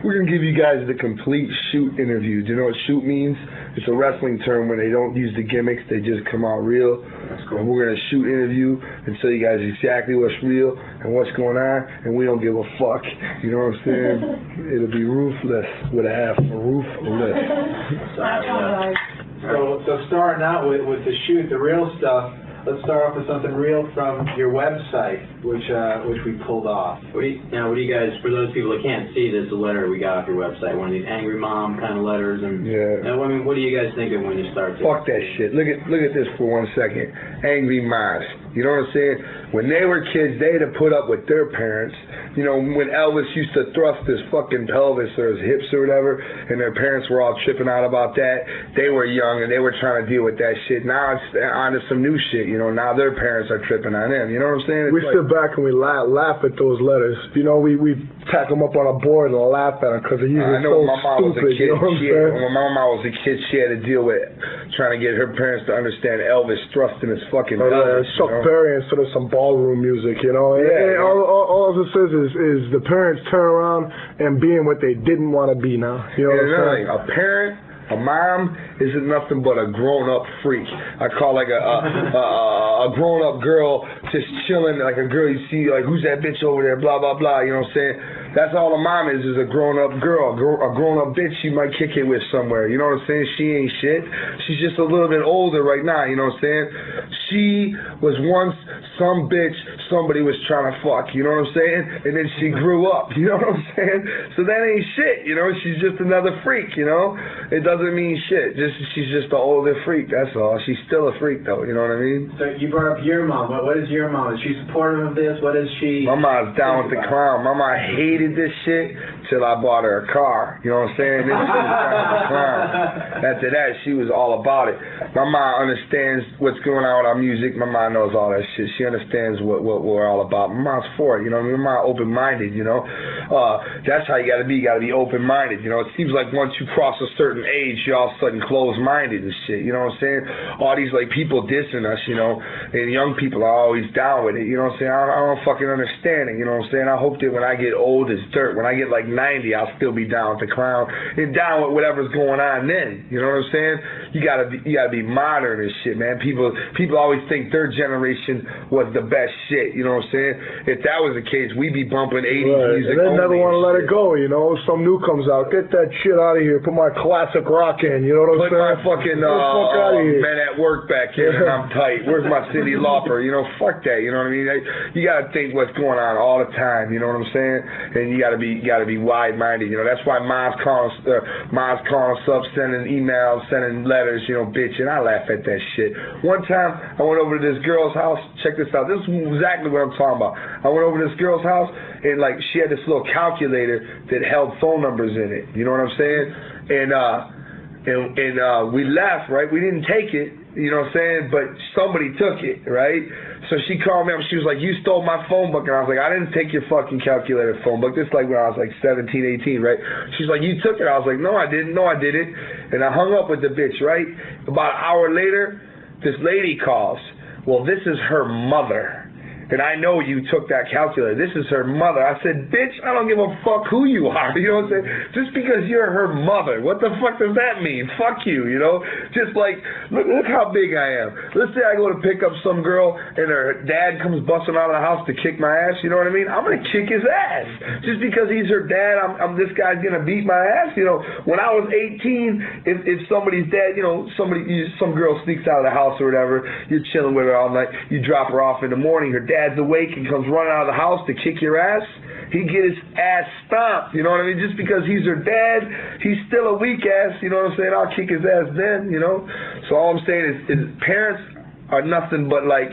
We're going to give you guys the complete shoot interview. Do you know what shoot means? It's a wrestling term when they don't use the gimmicks, they just come out real. That's cool. And we're going to shoot interview and tell you guys exactly what's real and what's going on, and we don't give a fuck. You know what I'm saying? It'll be ruthless with a half, ruthless. So starting out with the shoot, the real stuff, let's start off with something real from your website, which we pulled off. What do you guys, for those people that can't see this, the letter we got off your website, one of these angry mom kind of letters, and yeah. I mean, what do you guys think of when you start? Fuck that shit. Look at this for 1 second. Angry moms. You know what I'm saying? When they were kids, they had to put up with their parents. You know, when Elvis used to thrust his fucking pelvis or his hips or whatever, and their parents were all tripping out about that, they were young and they were trying to deal with that shit. Now it's onto some new shit, you know, now their parents are tripping on them. You know what I'm saying? We sit back and we laugh at those letters. You know, we tack them up on a board and laugh at them because they're usually so stupid. You know what I'm saying? When my mom was a kid, she had to deal with trying to get her parents to understand Elvis thrusting his fucking pelvis. Chuck Berry instead of some ballroom music, you know? Yeah, all this is the parents turn around and being what they didn't want to be now. You know what I'm saying? A parent, a mom isn't nothing but a grown-up freak. I call like a grown-up girl just chilling, like a girl you see, like, who's that bitch over there, blah, blah, blah, you know what I'm saying? That's all a mom is a grown-up girl. A grown-up bitch you might kick it with somewhere, you know what I'm saying? She ain't shit. She's just a little bit older right now, you know what I'm saying? She was once some bitch somebody was trying to fuck, you know what I'm saying? And then she grew up, you know what I'm saying? So that ain't shit, you know? She's just another freak, you know? It doesn't mean shit. She's just an older freak, that's all. She's still a freak, though, you know what I mean? So you brought up your mom. What is your mom? Is she supportive of this? What is she? My mom's down with the clown. My mom hated this shit till I bought her a car. You know what I'm saying? Then she was down with the clown. After that, she was all about it. My mom understands what's going on with our music. My mom knows all that shit. She understands what we're all about. My mom's for it. You know what I mean? My mom open-minded, you know? That's how you gotta be. You gotta be open-minded. You know, it seems like once you cross a certain age, you're all of a sudden closed-minded and shit. You know what I'm saying? All these, like, people dissing us, you know, and young people are always down with it. You know what I'm saying? I don't fucking understand it. You know what I'm saying? I hope that when I get old as dirt, when I get like 90, I'll still be down with the clown and down with whatever's going on then. You know what I'm saying? You gotta be modern and shit, man. People always think their generation was the best shit. You know what I'm saying? If that was the case, we'd be bumping 80s music. And they never want to let it go. You know, some new comes out, get that shit out of here. Put my classic rock in. You know what I'm saying? Put my fucking Men at Work back here, and I'm tight. Where's my Cyndi Lauper? You know, fuck that. You know what I mean? You gotta think what's going on all the time. You know what I'm saying? And you gotta be wide-minded. You know, that's why mom's calling us up, sending emails, sending letters. You know, bitch, and I laugh at that shit. One time, I went over to this girl's house. Check this out. This is exactly what I'm talking about. I went over to this girl's house, and like she had this little calculator that held phone numbers in it. You know what I'm saying? And we left, right? We didn't take it, you know what I'm saying? But somebody took it, right? So she called me up. She was like, you stole my phone book. And I was like, I didn't take your fucking calculator phone book. This is like when I was like 17, 18, right? She's like, you took it. I was like, no, I didn't. No, I didn't. And I hung up with the bitch, right? About an hour later, this lady calls. Well, this is her mother. And I know you took that calculator. This is her mother. I said, bitch, I don't give a fuck who you are. You know what I'm saying? Just because you're her mother. What the fuck does that mean? Fuck you, you know? Just like, look how big I am. Let's say I go to pick up some girl and her dad comes busting out of the house to kick my ass. You know what I mean? I'm going to kick his ass. Just because he's her dad, this guy's going to beat my ass. You know, when I was 18, if somebody's dad, you know, some girl sneaks out of the house or whatever, you're chilling with her all night, you drop her off in the morning, her dad's awake and comes running out of the house to kick your ass, he'd get his ass stomped, you know what I mean? Just because he's her dad, he's still a weak ass, you know what I'm saying? I'll kick his ass then, you know? So all I'm saying is parents are nothing but like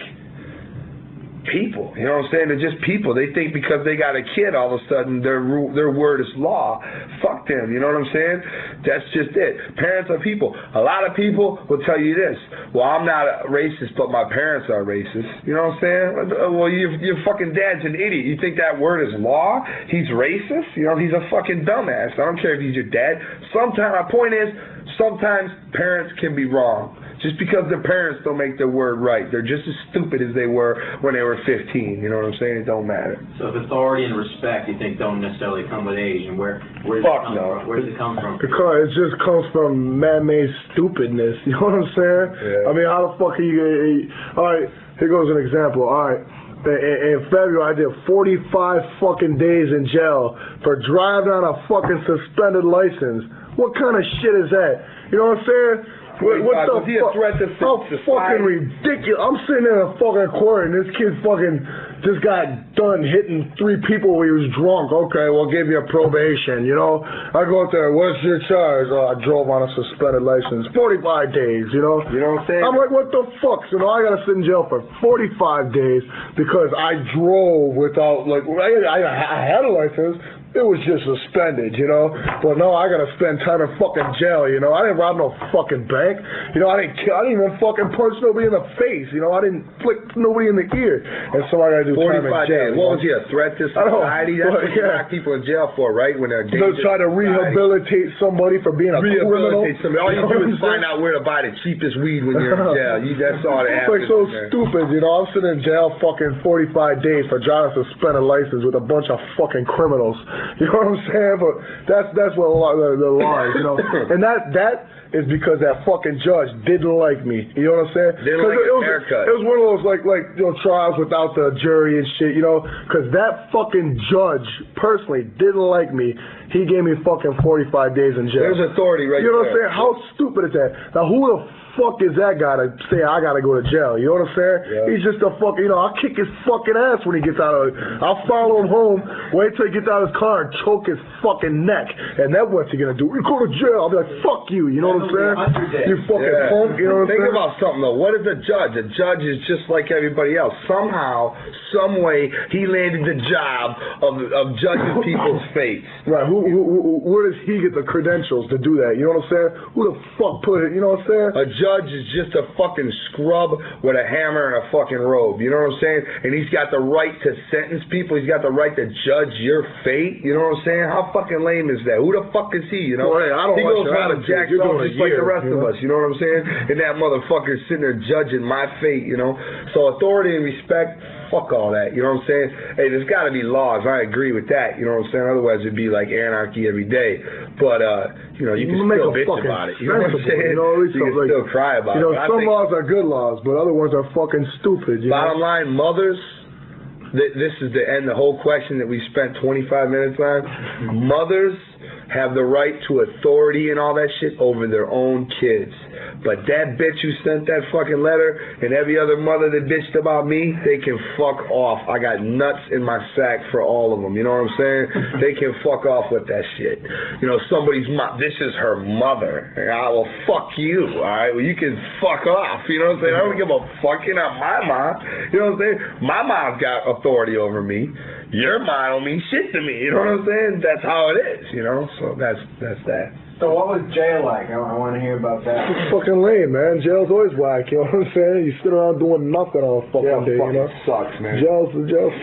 people, you know what I'm saying? They're just people. They think because they got a kid, all of a sudden their word is law. Fuck them, you know what I'm saying? That's just it. Parents are people. A lot of people will tell you this, well, I'm not a racist, but my parents are racist. You know what I'm saying? Well, your fucking dad's an idiot. You think that word is law? He's racist? You know, he's a fucking dumbass. I don't care if he's your dad. My point is, sometimes parents can be wrong. Just because their parents don't make their word right. They're just as stupid as they were when they were 15. You know what I'm saying? It don't matter. So if authority and respect, you think, don't necessarily come with age, and where does it come from? Because it just comes from man-made stupidness. You know what I'm saying? Yeah. I mean, how the fuck are you? All right, here goes an example. All right. In February, I did 45 fucking days in jail for driving on a fucking suspended license. What kind of shit is that? You know what I'm saying? What the fuck? How fucking ridiculous. I'm sitting in a fucking court and this kid fucking just got done hitting 3 people when he was drunk. Okay, we'll give you a probation, you know? I go out there, what's your charge? Oh, I drove on a suspended license. 45 days, you know? You know what I'm saying? I'm like, what the fuck? So now I gotta sit in jail for 45 days because I drove without, like, I had a license. It was just suspended, you know? But no, I gotta spend time in fucking jail, you know? I didn't rob no fucking bank. You know, I didn't even fucking punch nobody in the face, you know? I didn't flick nobody in the ear. And so I gotta do time in jail. What was he, a threat to society? That's what you knock people in jail for, right? When they're dangerous. They'll try to rehabilitate somebody for being a criminal. Somebody. All you do is find out where to buy the cheapest weed when you're in jail. That's all that happens. It's like so stupid, you know? I'm sitting in jail fucking 45 days for driving a suspended license with a bunch of fucking criminals. You know what I'm saying? But that's what a lot of the law is, you know. And that is because that fucking judge didn't like me. You know what I'm saying? Didn't like his haircut. It was one of those like you know, trials without the jury and shit, you know. Because that fucking judge personally didn't like me. He gave me fucking 45 days in jail. There's authority right there. You know what I'm saying? How stupid is that? Now who the fuck is that guy to say I gotta go to jail? You know what I'm saying? Yeah. He's just a fucking, you know, I'll kick his fucking ass when he gets out of it. I'll follow him home, wait till he gets out of his car and choke his fucking neck. And then what's he gonna do? You go to jail. I'll be like, fuck you. You know what I'm saying? You fucking punk. You know what I'm saying? Think about something though. What is a judge? A judge is just like everybody else. Somehow, some way, he landed the job of judging people's fates. Right. Where does he get the credentials to do that? You know what I'm saying? Who the fuck put it? You know what I'm saying? A judge is just a fucking scrub with a hammer and a fucking robe. You know what I'm saying? And he's got the right to sentence people. He's got the right to judge your fate. You know what I'm saying? How fucking lame is that? Who the fuck is he? You know? Well, hey, I don't he goes around and jacks off just like the rest of us. You know what I'm saying? And that motherfucker's sitting there judging my fate. You know? So authority and respect. Fuck all that, you know what I'm saying? Hey, there's got to be laws. I agree with that, you know what I'm saying? Otherwise, it'd be like anarchy every day. But, you know, you can still bitch about it. You know what I'm saying? You can still cry about it. You know, some laws are good laws, but other ones are fucking stupid. Bottom line, mothers, this is the whole question that we spent 25 minutes on. Mothers have the right to authority and all that shit over their own kids. But that bitch who sent that fucking letter and every other mother that bitched about me, they can fuck off. I got nuts in my sack for all of them. You know what I'm saying? They can fuck off with that shit. You know, somebody's mom, this is her mother. Well, fuck you, all right? Well, you can fuck off. You know what I'm saying? I don't give a fuck. You're not my mom. You know what I'm saying? My mom's got authority over me. Your mom don't mean shit to me. You know what I'm saying? That's how it is, you know? So that's that. So what was jail like? I want to hear about that. It's fucking lame, man. Jail's always whack, you know what I'm saying? You sit around doing nothing all fucking day, you know? Sucks, man. Jail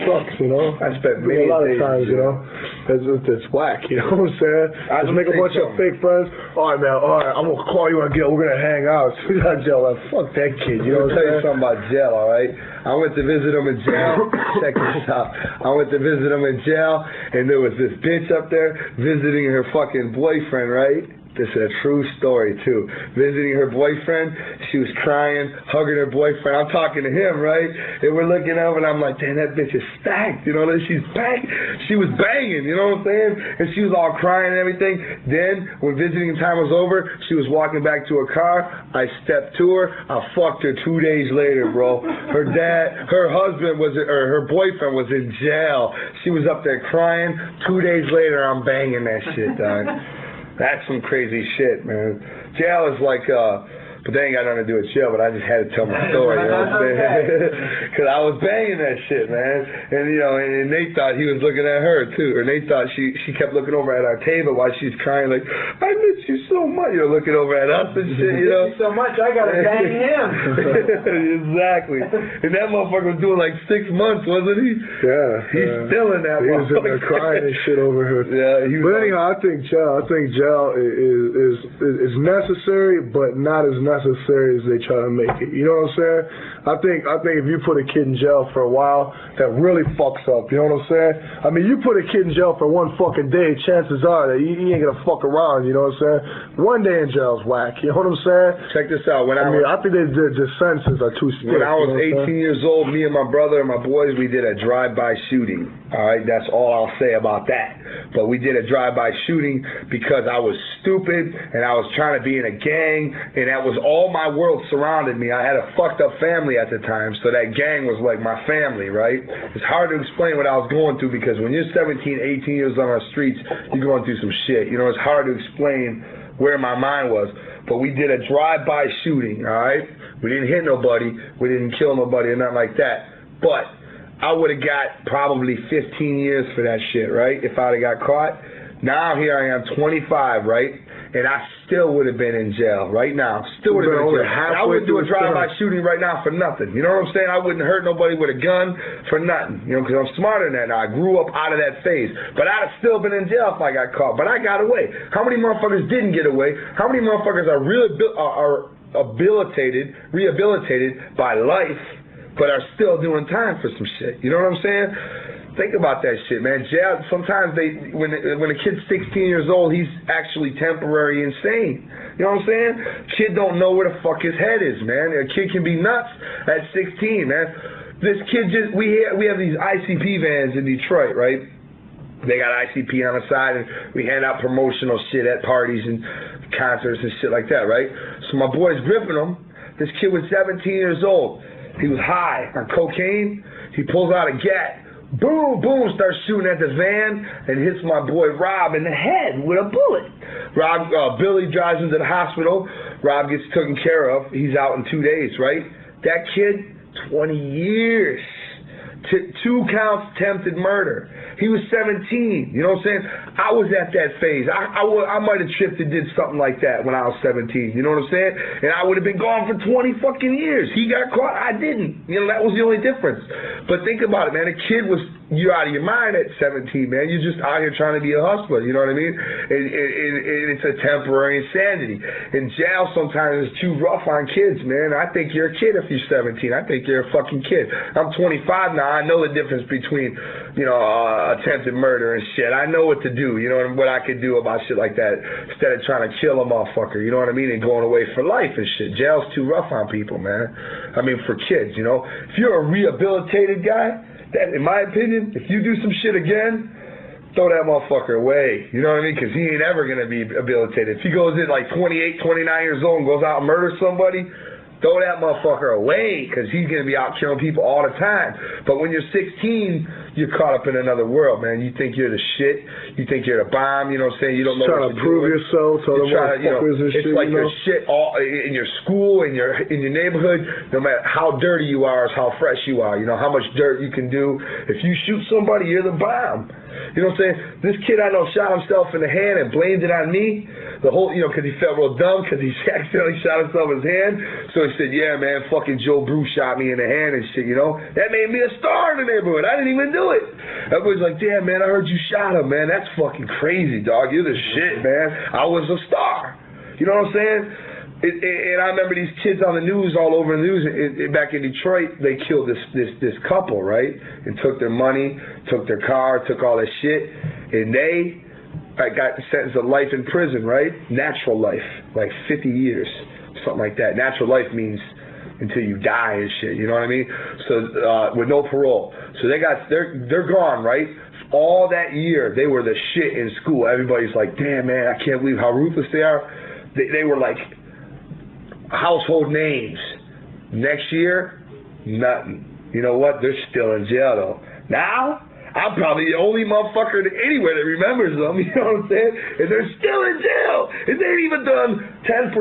sucks, you know? I spent many a lot of days times, you know? It's whack, you know what I'm saying? I just make a bunch of fake friends. All right, man, all right, I'm going to call you and we're going to hang out. So we got jail, like, fuck that kid, you know what I'm saying? I'll tell you something about jail, all right? I went to visit him in jail. Check this out. I went to visit him in jail, and there was this bitch up there visiting her fucking boyfriend, right? This is a true story, too. Visiting her boyfriend, she was crying, hugging her boyfriend. I'm talking to him, right? And we're looking over, and I'm like, damn, that bitch is stacked. You know, she's banging. She was banging, you know what I'm saying? And she was all crying and everything. Then, when visiting time was over, she was walking back to her car. I stepped to her. I fucked her 2 days later, bro. Her husband or her boyfriend was in jail. She was up there crying. 2 days later, I'm banging that shit, dog. That's some crazy shit, man. Jail is like, but they ain't got nothing to do with jail, but I just had to tell my story, you know what I'm saying? Because I was banging that shit, man. And, you know, and Nate thought he was looking at her, too. Or Nate thought she kept looking over at our table while she's crying, like, I miss you so much. You know, looking over at us and shit, you know? I miss you so much, I got to bang him. Exactly. And that motherfucker was doing like 6 months, wasn't he? Yeah. He's still in that motherfucker. He was in there crying and shit over her. Yeah. But anyhow, I think jail is necessary, but not as necessary necessary as they try to make it. You know what I'm saying? I think if you put a kid in jail for a while, that really fucks up. You know what I'm saying? I mean, you put a kid in jail for one fucking day, chances are that he ain't gonna fuck around. You know what I'm saying? One day in jail is whack. You know what I'm saying? Check this out. I think the sentences are too stiff. When I was you know 18 years old, me and my brother and my boys, we did a drive-by shooting. All right, that's all I'll say about that. But we did a drive-by shooting because I was stupid and I was trying to be in a gang, and that was all my world surrounded me. I had a fucked up family at the time, so that gang was like my family, right? It's hard to explain what I was going through because when you're 17, 18 years on our streets, you're going through some shit. You know, it's hard to explain where my mind was. But we did a drive-by shooting, all right? We didn't hit nobody. We didn't kill nobody or nothing like that. But I would have got probably 15 years for that shit, right? If I'd have got caught. Now here I am, 25, right? And I still would have been in jail right now. Still would have been in jail. I wouldn't do a drive-by shooting right now for nothing. You know what I'm saying? I wouldn't hurt nobody with a gun for nothing. You know, because I'm smarter than that now. I grew up out of that phase. But I'd have still been in jail if I got caught. But I got away. How many motherfuckers didn't get away? How many motherfuckers are rehabilitated by life, but are still doing time for some shit? You know what I'm saying? Think about that shit, man. Jail, sometimes when a kid's 16 years old, he's actually temporary insane. You know what I'm saying? Kid don't know where the fuck his head is, man. A kid can be nuts at 16, man. This kid we have these ICP vans in Detroit, right? They got ICP on the side, and we hand out promotional shit at parties and concerts and shit like that, right? So my boy's gripping him. This kid was 17 years old. He was high on cocaine. He pulls out a gat. Boom, boom, starts shooting at the van and hits my boy Rob in the head with a bullet. Billy drives him to the hospital. Rob gets taken care of. He's out in 2 days, right? That kid, 20 years. 2 counts attempted murder. He was 17. You know what I'm saying? I was at that phase. I might have tripped and did something like that when I was 17. You know what I'm saying? And I would have been gone for 20 fucking years. He got caught. I didn't. You know, that was the only difference. But think about it, man. A kid was, you're out of your mind at 17, man. You're just out here trying to be a hustler. You know what I mean? And it's a temporary insanity. In jail, sometimes it's too rough on kids, man. I think you're a kid if you're 17. I think you're a fucking kid. I'm 25 now. I know the difference between, you know, attempted murder and shit. I know what to do, you know, what I could do about shit like that instead of trying to kill a motherfucker, you know what I mean, and going away for life and shit. Jail's too rough on people, man. I mean, for kids, you know. If you're a rehabilitated guy, that, in my opinion, if you do some shit again, throw that motherfucker away, you know what I mean, because he ain't ever going to be rehabilitated. If he goes in like 28, 29 years old and goes out and murders somebody, throw that motherfucker away, because he's going to be out killing people all the time. But when you're 16, you're caught up in another world, man. You think you're the shit. You think you're the bomb, you know what I'm saying? You don't know what to prove yourself to other motherfuckers and shit. It's like your shit all in your school, in your neighborhood, no matter how dirty you are is how fresh you are. You know, how much dirt you can do. If you shoot somebody, you're the bomb. You know what I'm saying? This kid I know shot himself in the hand and blamed it on me. The whole, you know, because he felt real dumb because he accidentally shot himself in his hand. So he said, yeah, man, fucking Joe Bruce shot me in the hand and shit, you know? That made me a star in the neighborhood. I didn't even do it. Everybody's like, damn, man, I heard you shot him, man. That's fucking crazy, dog. You're the shit, man. I was a star. You know what I'm saying? And I remember these kids on the news, all over the news, back in Detroit, they killed this couple, right? And took their money, took their car, took all their shit, and they got sentenced to life in prison, right? Natural life, like 50 years, something like that. Natural life means until you die and shit, you know what I mean? So with no parole. So they're gone, right? All that year, they were the shit in school. Everybody's like, damn, man, I can't believe how ruthless they are. They were like household names. Next year, nothing. You know what? They're still in jail, though. Now, I'm probably the only motherfucker anywhere that remembers them, you know what I'm saying? And they're still in jail. And they ain't even done 10%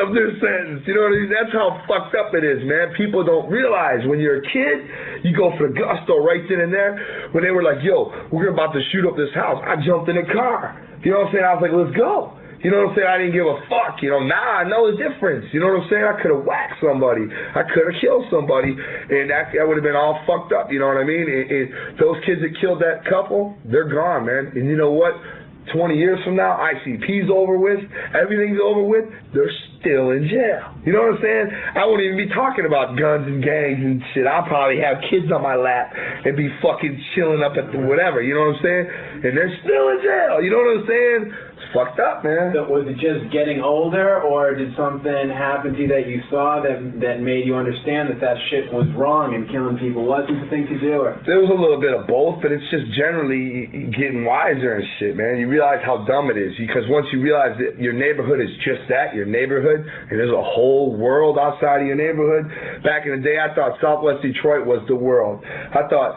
of their sentence, you know what I mean? That's how fucked up it is, man. People don't realize when you're a kid, you go for the gusto right then and there. When they were like, yo, we're about to shoot up this house, I jumped in a car. You know what I'm saying? I was like, let's go. You know what I'm saying? I didn't give a fuck. You know, now I know the difference. You know what I'm saying? I could have whacked somebody. I could have killed somebody. And that would have been all fucked up. You know what I mean? And those kids that killed that couple, they're gone, man. And you know what? 20 years from now, ICP's over with. Everything's over with. They're still in jail. You know what I'm saying? I wouldn't even be talking about guns and gangs and shit. I'll probably have kids on my lap and be fucking chilling up at the whatever. You know what I'm saying? And they're still in jail. You know what I'm saying? It's fucked up, man. So was it just getting older, or did something happen to you that you saw that made you understand that shit was wrong and killing people wasn't the thing to do? Or? There was a little bit of both, but it's just generally getting wiser and shit, man. You realize how dumb it is, because once you realize that your neighborhood is just that, your neighborhood, and there's a whole world outside of your neighborhood. Back in the day, I thought Southwest Detroit was the world. I thought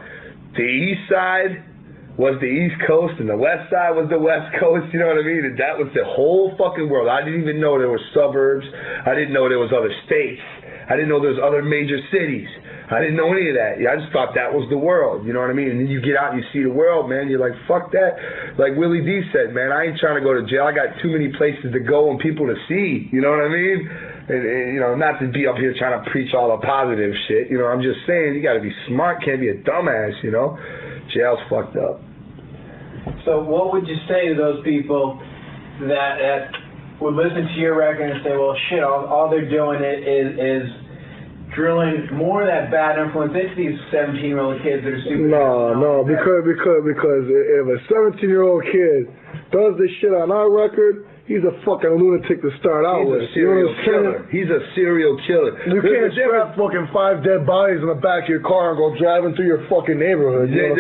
the east side was the East Coast and the West Side was the West Coast, you know what I mean? And that was the whole fucking world. I didn't even know there were suburbs. I didn't know there was other states. I didn't know there was other major cities. I didn't know any of that. I just thought that was the world, you know what I mean? And then you get out and you see the world, man. You're like, fuck that. Like Willie D said, man, I ain't trying to go to jail. I got too many places to go and people to see, you know what I mean? And, you know, not to be up here trying to preach all the positive shit. You know, I'm just saying, you got to be smart, can't be a dumbass, you know? Jail's fucked up. So what would you say to those people that would listen to your record and say, well, shit, all they're doing is drilling more of that bad influence into these 17-year-old kids that are super... No, because if a 17-year-old kid does this shit on our record, he's a fucking lunatic to start out with. He's a serial killer. He's a serial killer. You can't strap fucking 5 dead bodies in the back of your car and go driving through your fucking neighborhood. You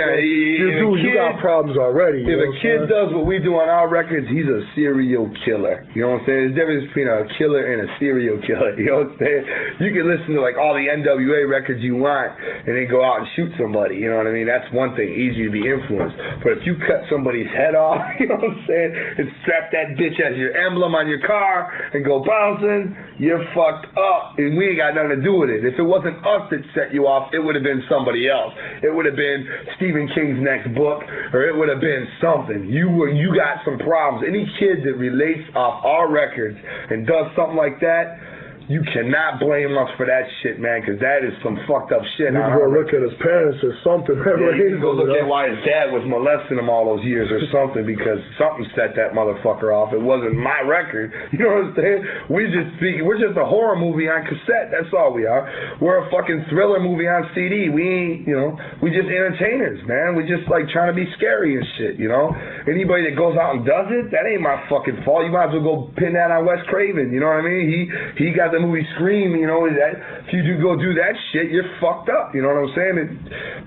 got problems already. If a kid does what we do on our records, he's a serial killer. You know what I'm saying? There's a difference between a killer and a serial killer. You know what I'm saying? You can listen to like all the NWA records you want and then go out and shoot somebody. You know what I mean? That's one thing, easy to be influenced. But if you cut somebody's head off, you know what I'm saying, and strap that bitch as your emblem on your car and go bouncing, you're fucked up, and we ain't got nothing to do with it. If it wasn't us that set you off, it would have been somebody else. It would have been Stephen King's next book, or it would have been something. You got some problems. Any kid that relates off our records and does something like that, you cannot blame us for that shit, man, because that is some fucked up shit. You can go look at his parents or something. Yeah, you can go look at why his dad was molesting him all those years or something, because something set that motherfucker off. It wasn't my record. You know what I'm saying? We're just a horror movie on cassette. That's all we are. We're a fucking thriller movie on CD. We ain't, you know, we just entertainers, man. We just like trying to be scary and shit, you know? Anybody that goes out and does it, that ain't my fucking fault. You might as well go pin that on Wes Craven, you know what I mean? He got the movie Scream, you know, that if you go do that shit, you're fucked up, you know what I'm saying?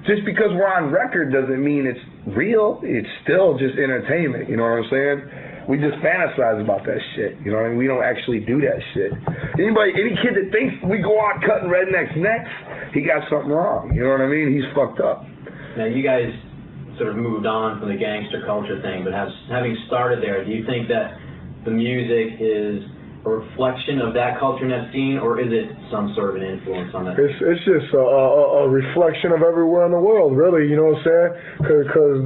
Just because we're on record doesn't mean it's real. It's still just entertainment, you know what I'm saying? We just fantasize about that shit, you know what I mean? We don't actually do that shit. Any kid that thinks we go out cutting rednecks necks, he got something wrong, you know what I mean? He's fucked up. Now, you guys sort of moved on from the gangster culture thing, but having started there, do you think that the music is a reflection of that culture and that scene, or is it some sort of an influence on that? It's just a reflection of everywhere in the world, really, you know what I'm saying? Because,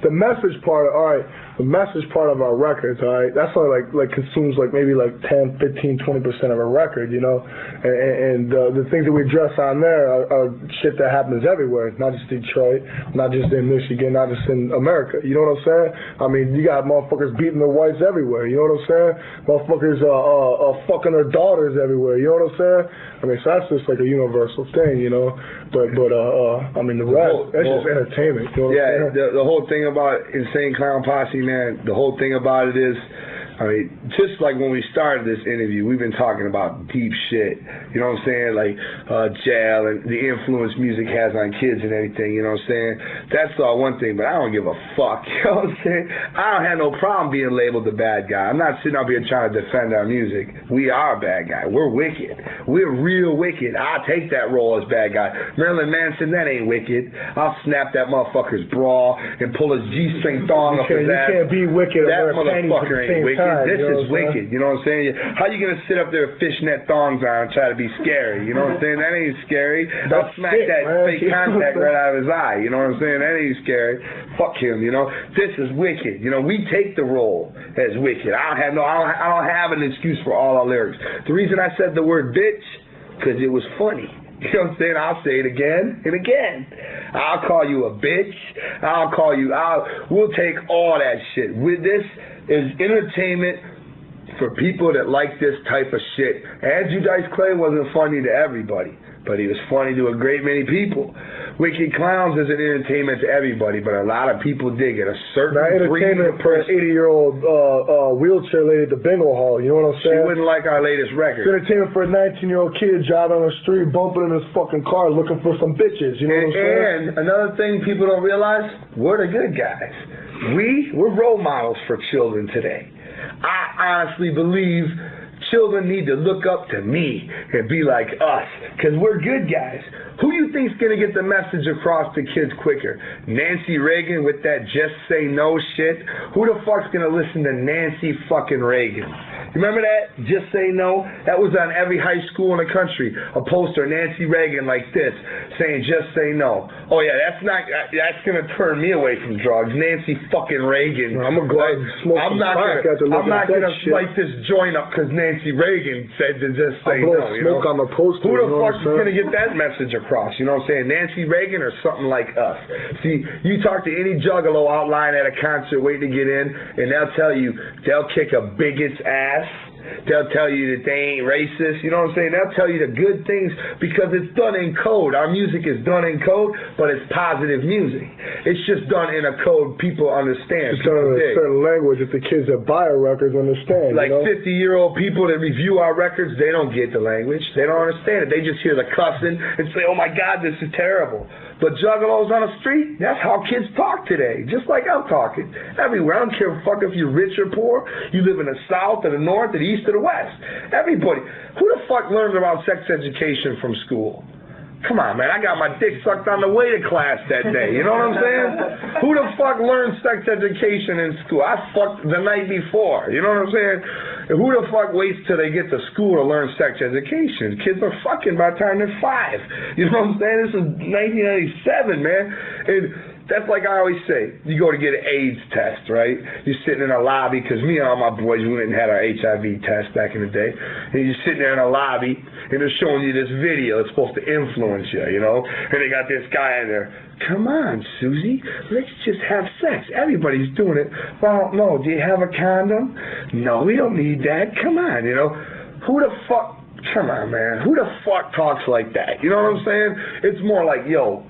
the message part, all right, the message part of our records, all right, that's only like consumes like maybe like 10, 15, 20% of a record, you know? And the things that we address on there are shit that happens everywhere, not just Detroit, not just in Michigan, not just in America, you know what I'm saying? I mean, you got motherfuckers beating their whites everywhere, you know what I'm saying? Motherfuckers fucking their daughters everywhere, you know what I'm saying? I mean, so that's just like a universal thing, you know? But I mean, the rest, that's just entertainment, you know what I'm saying? The whole thing about Insane Clown Posse, man, the whole thing about it is, I mean, just like when we started this interview, we've been talking about deep shit, you know what I'm saying, like jail and the influence music has on kids and everything, you know what I'm saying? That's all one thing, but I don't give a fuck, you know what I'm saying? I don't have no problem being labeled the bad guy. I'm not sitting up here trying to defend our music. We are bad guy. We're wicked. We're real wicked. I'll take that role as bad guy. Marilyn Manson, that ain't wicked. I'll snap that motherfucker's bra and pull his G-string thong up his ass. You can't be wicked. That motherfucker ain't wicked. This is wicked, you know what I'm saying? How you gonna sit up there with fishnet thongs on and try to be scary? You know what I'm saying? That ain't scary. I'll smack that fake contact right out of his eye. You know what I'm saying? That ain't scary. Fuck him. You know. This is wicked. You know, we take the role as wicked. I don't have an excuse for all our lyrics. The reason I said the word bitch, because it was funny. You know what I'm saying? I'll say it again and again. I'll call you a bitch. We'll take all that shit. With this is entertainment for people that like this type of shit. Andrew Dice Clay wasn't funny to everybody, but he was funny to a great many people. Wicked Clowns isn't entertainment to everybody, but a lot of people dig it. A certain entertainment for an 80-year-old wheelchair lady at the bingo hall. You know what I'm saying? She wouldn't like our latest record. It's entertainment for a 19-year-old kid driving on the street, bumping in his fucking car, looking for some bitches. You know what I'm saying? And another thing people don't realize, we're the good guys. We're role models for children today. I honestly believe children need to look up to me and be like us, because we're good guys. Who you think's gonna get the message across to kids quicker? Nancy Reagan with that just say no shit? Who the fuck's gonna listen to Nancy fucking Reagan? You remember that? Just say no? That was on every high school in the country. A poster, Nancy Reagan like this, saying just say no. Oh yeah, that's gonna turn me away from drugs. Nancy fucking Reagan. I'm gonna go out and smoke some crack after looking at that shit. I'm not gonna light this joint up because Nancy Reagan said to just say no. You know? On the poster, who the fuck is gonna get that message across? You know what I'm saying? Nancy Reagan or something like us. See, you talk to any juggalo outline at a concert waiting to get in, and they'll tell you they'll kick a bigot's ass. They'll tell you that they ain't racist. You know what I'm saying? They'll tell you the good things because it's done in code. Our music is done in code, but it's positive music. It's just done in a code people understand. It's done in a certain language that the kids that buy our records understand. Like you know? 50-year-old people that review our records, they don't get the language. They don't understand it. They just hear the cussing and say, oh my God, this is terrible. But juggalos on the street, that's how kids talk today. Just like I'm talking. Everywhere. I don't care fuck if you're rich or poor. You live in the South or the North or the East or the West. Everybody. Who the fuck learns about sex education from school? Come on, man. I got my dick sucked on the way to class that day. You know what I'm saying? Who the fuck learns sex education in school? I fucked the night before. You know what I'm saying? And who the fuck waits till they get to school to learn sex education? Kids are fucking by the time they're 5. You know what I'm saying? This is 1997, man. And that's like I always say, you go to get an AIDS test, right? You're sitting in a lobby, because me and all my boys, we went and had our HIV test back in the day, and you're sitting there in a lobby, and they're showing you this video that's supposed to influence you, you know? And they got this guy in there, come on, Susie, let's just have sex. Everybody's doing it. Well, no, do you have a condom? No, we don't need that. Come on, you know? Who the fuck, come on, man, who the fuck talks like that? You know what I'm saying? It's more like, yo,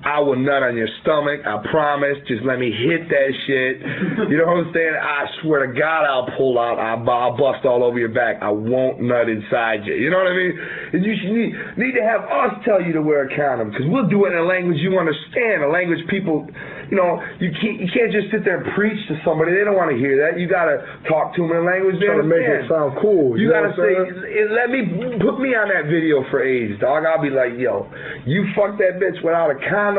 I will nut on your stomach, I promise. Just let me hit that shit. You know what I'm saying? I swear to God I'll pull out, I'll bust all over your back. I won't nut inside you. You know what I mean? And you should need to have us tell you to wear a condom, because we'll do it in a language you understand, a language people, you know, you can't just sit there and preach to somebody. They don't want to hear that. You got to talk to them in a language they understand. Trying to make it sound cool. You got to say, put me on that video for AIDS, dog. I'll be like, yo, you fuck that bitch without a condom,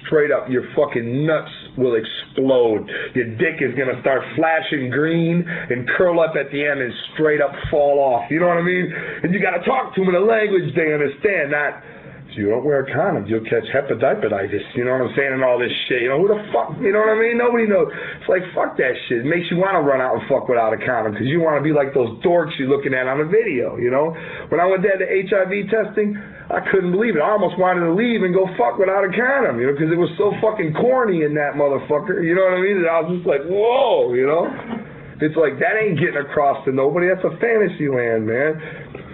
straight up, your fucking nuts will explode. Your dick is going to start flashing green and curl up at the end and straight up fall off. You know what I mean? And you got to talk to them in a language they understand, not, if you don't wear a condom, you'll catch hepatitis, you know what I'm saying, and all this shit. You know, who the fuck, you know what I mean? Nobody knows. It's like, fuck that shit. It makes you want to run out and fuck without a condom, because you want to be like those dorks you're looking at on the video, you know? When I went there to HIV testing, I couldn't believe it. I almost wanted to leave and go fuck without a condom, you know, because it was so fucking corny in that motherfucker, you know what I mean? And I was just like, whoa, you know? It's like, that ain't getting across to nobody. That's a fantasy land, man.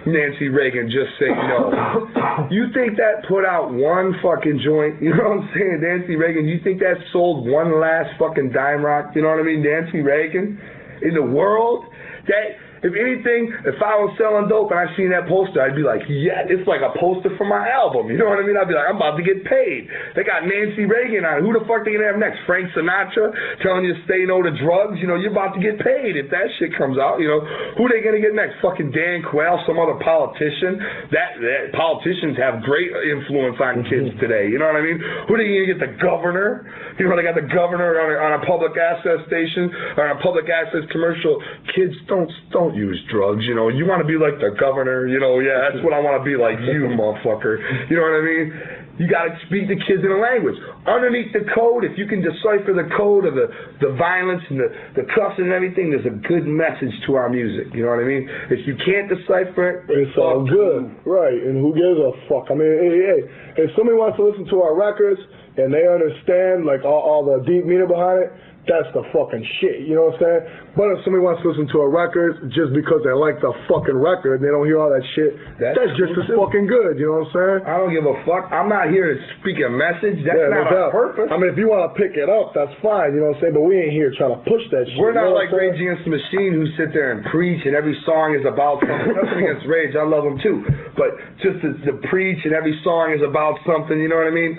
Nancy Reagan, just say no. You think that put out one fucking joint? You know what I'm saying? Nancy Reagan, you think that sold one last fucking dime rock? You know what I mean? Nancy Reagan? In the world? That, if anything, if I was selling dope and I seen that poster, I'd be like, yeah, it's like a poster for my album. You know what I mean? I'd be like, I'm about to get paid. They got Nancy Reagan on it. Who the fuck they gonna have next? Frank Sinatra telling you to stay no to drugs? You know, you're about to get paid if that shit comes out. You know, who they gonna get next? Fucking Dan Quayle, some other politician? That politicians have great influence on kids today. You know what I mean? Who they gonna get? The governor? You know, they got the governor on a public access station or on a public access commercial. Kids don't use drugs, you know. You want to be like the governor, you know. Yeah, that's what I want to be like, you motherfucker. You know what I mean? You got to speak to kids in a language. Underneath the code, if you can decipher the code of the violence and the cussing and everything, there's a good message to our music. You know what I mean? If you can't decipher it, it's all good. Right, and who gives a fuck? I mean, hey, if somebody wants to listen to our records and they understand, like, all the deep meaning behind it, that's the fucking shit, you know what I'm saying? But if somebody wants to listen to a record just because they like the fucking record and they don't hear all that shit, that's just as fucking good, you know what I'm saying? I don't give a fuck. I'm not here to speak a message. That's not our purpose. I mean, if you want to pick it up, that's fine, you know what I'm saying? But we ain't here trying to push that shit. We're not like Rage Against the Machine who sit there and preach and every song is about something. Nothing against Rage, I love them too. But just to preach and every song is about something, you know what I mean?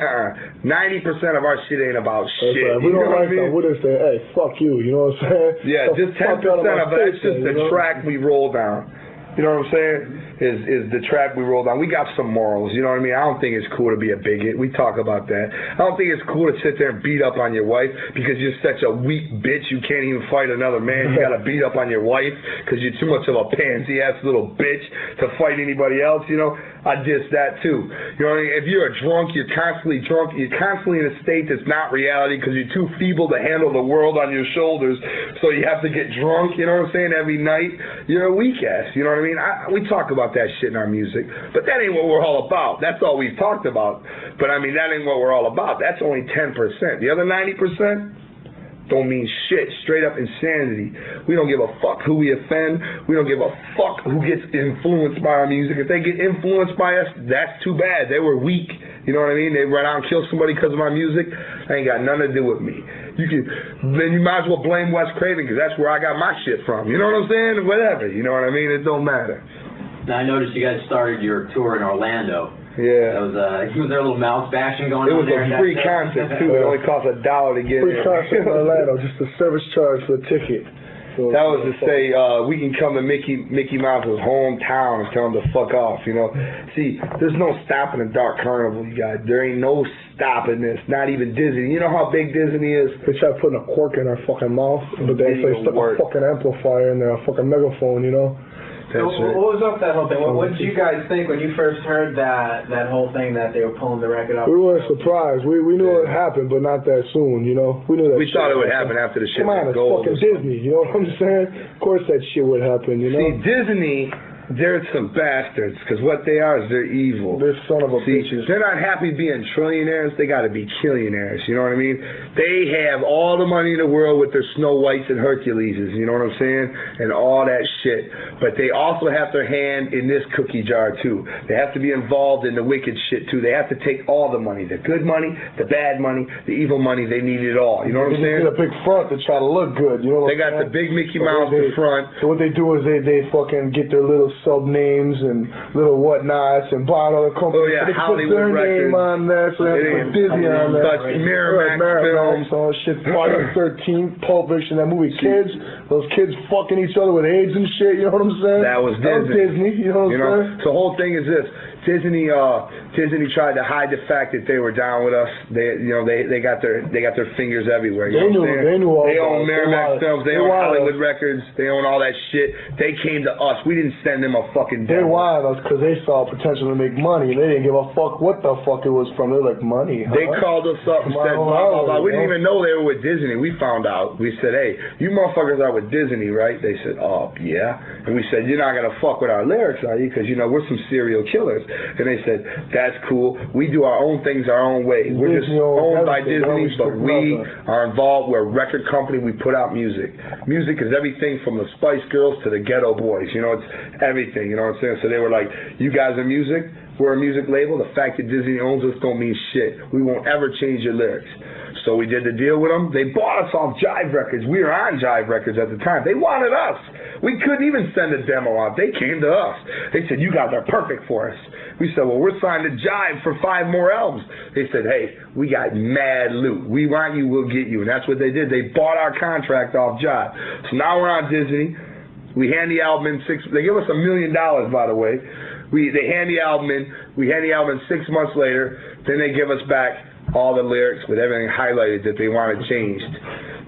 90% of our shit ain't about shit. Right. We don't like that. We'll just say, hey, fuck you, you know what I'm saying? Yeah, so just 10% of it. It's just the track we roll down. You know what I'm saying? Is the track we roll down. We got some morals, you know what I mean? I don't think it's cool to be a bigot. We talk about that. I don't think it's cool to sit there and beat up on your wife because you're such a weak bitch you can't even fight another man. You gotta beat up on your wife because you're too much of a pansy-ass little bitch to fight anybody else, you know? I diss that too. You know what I mean? If you're a drunk, you're constantly drunk, you're constantly in a state that's not reality because you're too feeble to handle the world on your shoulders, so you have to get drunk, you know what I'm saying, every night. You're a weak ass, you know what I mean? We talk about that shit in our music, but that ain't what we're all about. That's all we've talked about. But I mean, that ain't what we're all about. That's only 10%. The other 90% don't mean shit. Straight up insanity. We don't give a fuck who we offend. We don't give a fuck who gets influenced by our music. If they get influenced by us, that's too bad. They were weak. You know what I mean? They run out and kill somebody because of our music. That ain't got nothing to do with me. Then you might as well blame Wes Craven because that's where I got my shit from. You know what I'm saying? Whatever. You know what I mean? It don't matter. Now, I noticed you guys started your tour in Orlando. Yeah. Was there a little mouse bashing going on there? It was a free concert, too. It only cost $1 to get free in. Free concert in Orlando, just a service charge for the ticket. So that was to say, we can come to Mickey Mouse's hometown and tell him to fuck off, you know. See, there's no stopping a dark carnival, you guys. There ain't no stopping this, not even Disney. You know how big Disney is? They tried putting a cork in our fucking mouth, but they actually stuck a fucking amplifier in there, a fucking megaphone, you know. So what was up with that whole thing? What did you guys think when you first heard that whole thing that they were pulling the record up? We weren't surprised. We knew it happened, but not that soon, you know. We knew that. We thought it would happen after the shit was gold. Come on, it's fucking Disney, you know what I'm saying? Of course that shit would happen, you know. See, Disney, they're some bastards, because what they are is they're evil. They're son of a bitches. They're not happy being trillionaires, they gotta be killionaires, you know what I mean? They have all the money in the world with their Snow Whites and Herculeses, you know what I'm saying? And all that shit. But they also have their hand in this cookie jar too. They have to be involved in the wicked shit too. They have to take all the money, the good money, the bad money, the evil money, they need it all, you know what I'm saying? They get a big front to try to look good, you know what I'm saying? They got the big Mickey Mouse in front. So what they do is they fucking get their little sub names and little whatnots and buy another company. Oh yeah, they Hollywood put their Records. name on there, so they have to put Disney on there. Such Miramax Films. All shit. Friday the 13th, Pulp Fiction, that movie. Kids, those kids fucking each other with AIDS and shit. You know what I'm saying? That was Disney. You know what I'm saying? So the whole thing is this. Disney tried to hide the fact that they were down with us. They got their fingers everywhere. You know what I'm saying? They knew all They own Miramax Films. They own Hollywood Records. They own all that shit. They came to us. We didn't send them a fucking demo. They wanted us because they saw potential to make money, and they didn't give a fuck what the fuck it was from. They're like, money. Huh? They called us up and said, blah, blah, blah. We didn't even know they were with Disney. We found out. We said, hey, you motherfuckers are with Disney, right? They said, oh, yeah. And we said, you're not going to fuck with our lyrics, are you? Because, we're some serial killers. And they said, that's cool. We do our own things our own way. We're just owned by Disney, but we are involved. We're a record company. We put out music. Music is everything from the Spice Girls to the Ghetto Boys. It's everything. You know what I'm saying? So they were like, you guys are music. We're a music label. The fact that Disney owns us don't mean shit. We won't ever change your lyrics. So we did the deal with them. They bought us off Jive Records. We were on Jive Records at the time. They wanted us. We couldn't even send a demo out. They came to us. They said, you guys are perfect for us. We said, well, we're signed to Jive for 5 more albums. They said, hey, we got mad loot. We want you, we'll get you. And that's what they did. They bought our contract off Jive. So now we're on Disney. We hand the album in they give us $1 million, by the way. They hand the album in. We hand the album in 6 months later. Then they give us back all the lyrics with everything highlighted that they wanted changed.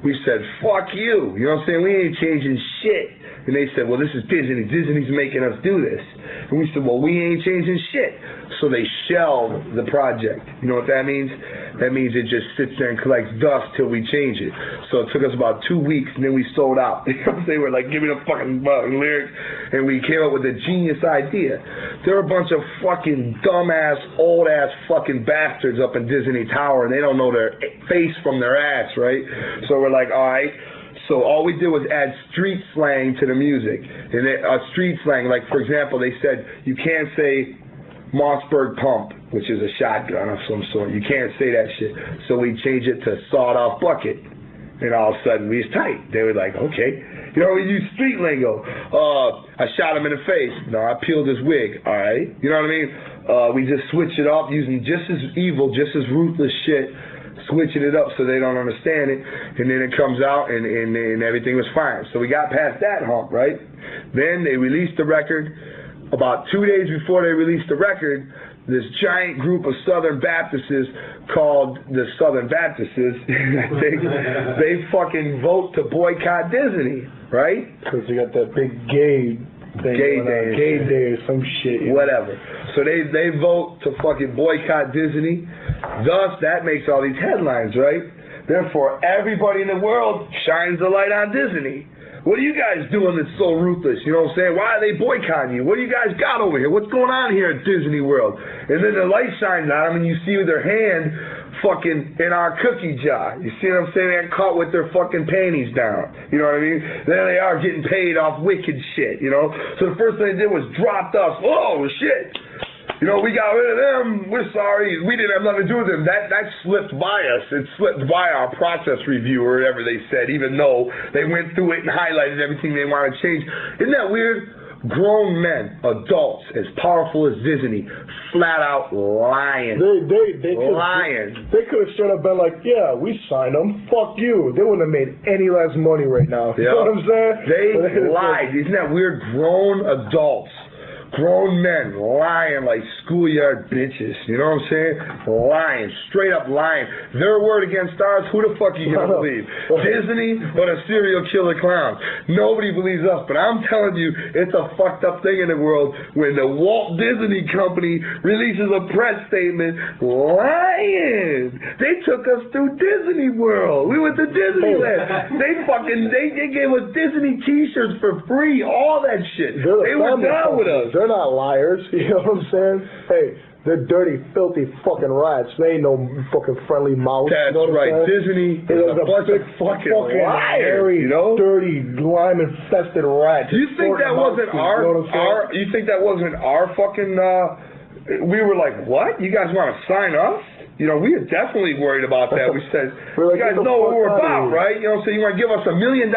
We said, fuck you. You know what I'm saying? We ain't changing shit. And they said, well, this is Disney. Disney's making us do this. And we said, well, we ain't changing shit. So they shelved the project. You know what that means? That means it just sits there and collects dust till we change it. So it took us about 2 weeks, and then we sold out. They were like, give me the fucking lyrics. And we came up with a genius idea. There are a bunch of fucking dumbass, old-ass fucking bastards up in Disney Tower, and they don't know their face from their ass, right? So we're like, all right. So all we did was add street slang to the music. And street slang, like, for example, they said, you can't say Mossberg Pump, which is a shotgun of some sort. You can't say that shit. So we changed it to Sawed-Off Bucket. And all of a sudden, we was tight. They were like, okay. You know, we use street lingo. I shot him in the face. No, I peeled his wig. All right. You know what I mean? We just switch it up using just as evil, just as ruthless shit, switching it up so they don't understand it, and then it comes out and everything was fine. So we got past that hump, right? Then they released the record. About 2 days before they released the record, this giant group of Southern Baptists called the Southern Baptists, they fucking vote to boycott Disney, right? Because you got that big gay thing, gay day or some shit. Whatever. So they vote to fucking boycott Disney. Thus, that makes all these headlines, right? Therefore, everybody in the world shines the light on Disney. What are you guys doing that's so ruthless? You know what I'm saying? Why are they boycotting you? What do you guys got over here? What's going on here at Disney World? And then the light shines on them and you see their hand fucking in our cookie jar. You see what I'm saying? They got caught with their fucking panties down. You know what I mean? There they are getting paid off wicked shit, you know? So the first thing they did was dropped us. Oh, shit. You know, we got rid of them. We're sorry. We didn't have nothing to do with them. That slipped by us. It slipped by our process review or whatever they said, even though they went through it and highlighted everything they want to change. Isn't that weird? Grown men, adults, as powerful as Disney, flat out lying. They could have straight up been like, yeah, we signed them. Fuck you. They wouldn't have made any less money right now. You know what I'm saying? They lied. Isn't that weird? Grown adults. Grown men lying like schoolyard bitches. You know what I'm saying? Lying. Straight up lying. Their word against ours, who the fuck are you going to believe? Disney or the serial killer clown? Nobody believes us, but I'm telling you, it's a fucked up thing in the world when the Walt Disney Company releases a press statement lying. They took us through Disney World. We went to Disneyland. They gave us Disney t-shirts for free, all that shit. They were down with us. They're not liars, you know what I'm saying? Hey, they're dirty, filthy fucking rats. They ain't no fucking friendly mouse. That's you know right. Disney is a bunch of fucking liars, you know? Dirty, lime-infested rats. You think that wasn't you think that wasn't our fucking, we were like, what? You guys want to sign us? You know, we are definitely worried about that. We said, you guys know what we're about, right? You know what I'm saying? You want to give us $1 million?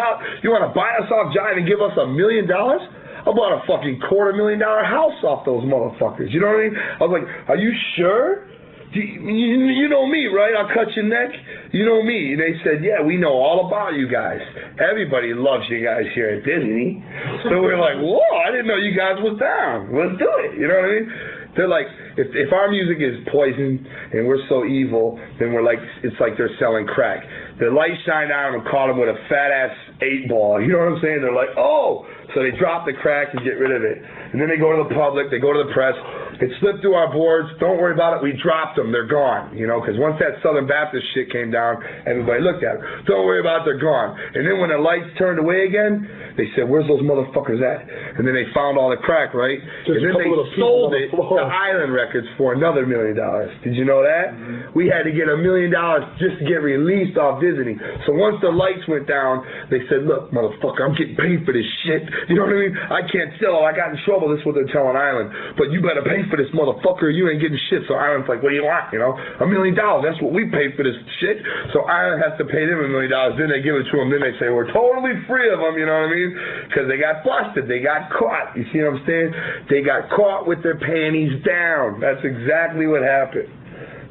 You want to buy us off Jive and give us $1 million? I bought a fucking $250,000 house off those motherfuckers. You know what I mean? I was like, are you sure? You know me, right? I'll cut your neck. You know me. And they said, yeah, we know all about you guys. Everybody loves you guys here at Disney. So we're like, whoa, I didn't know you guys was down. Let's do it. You know what I mean? They're like, if our music is poison and we're so evil, then we're like, it's like they're selling crack. The light shined on them and caught them with a fat-ass 8-ball. You know what I'm saying? They're like, oh! So they drop the crack and get rid of it. And then they go to the public, they go to the press. It slipped through our boards. Don't worry about it. We dropped them. They're gone. You know, because once that Southern Baptist shit came down, everybody looked at it. Don't worry about it. They're gone. And then when the lights turned away again, they said, where's those motherfuckers at? And then they found all the crack, right? Just and then they sold it to Island Records for another $1 million. Did you know that? Mm-hmm. We had to get $1 million just to get released off Disney. So once the lights went down, they said, look, motherfucker, I'm getting paid for this shit. You know what I mean? I can't sell. I got in trouble. This is what they're telling Island. But you better pay for this, motherfucker. You ain't getting shit. So Island's like, what do you want? You know, $1 million. That's what we paid for this shit. So Island has to pay them $1 million. Then they give it to them. Then they say, we're totally free of them. You know what I mean? Because they got busted. They got caught. You see what I'm saying? They got caught with their panties down. That's exactly what happened.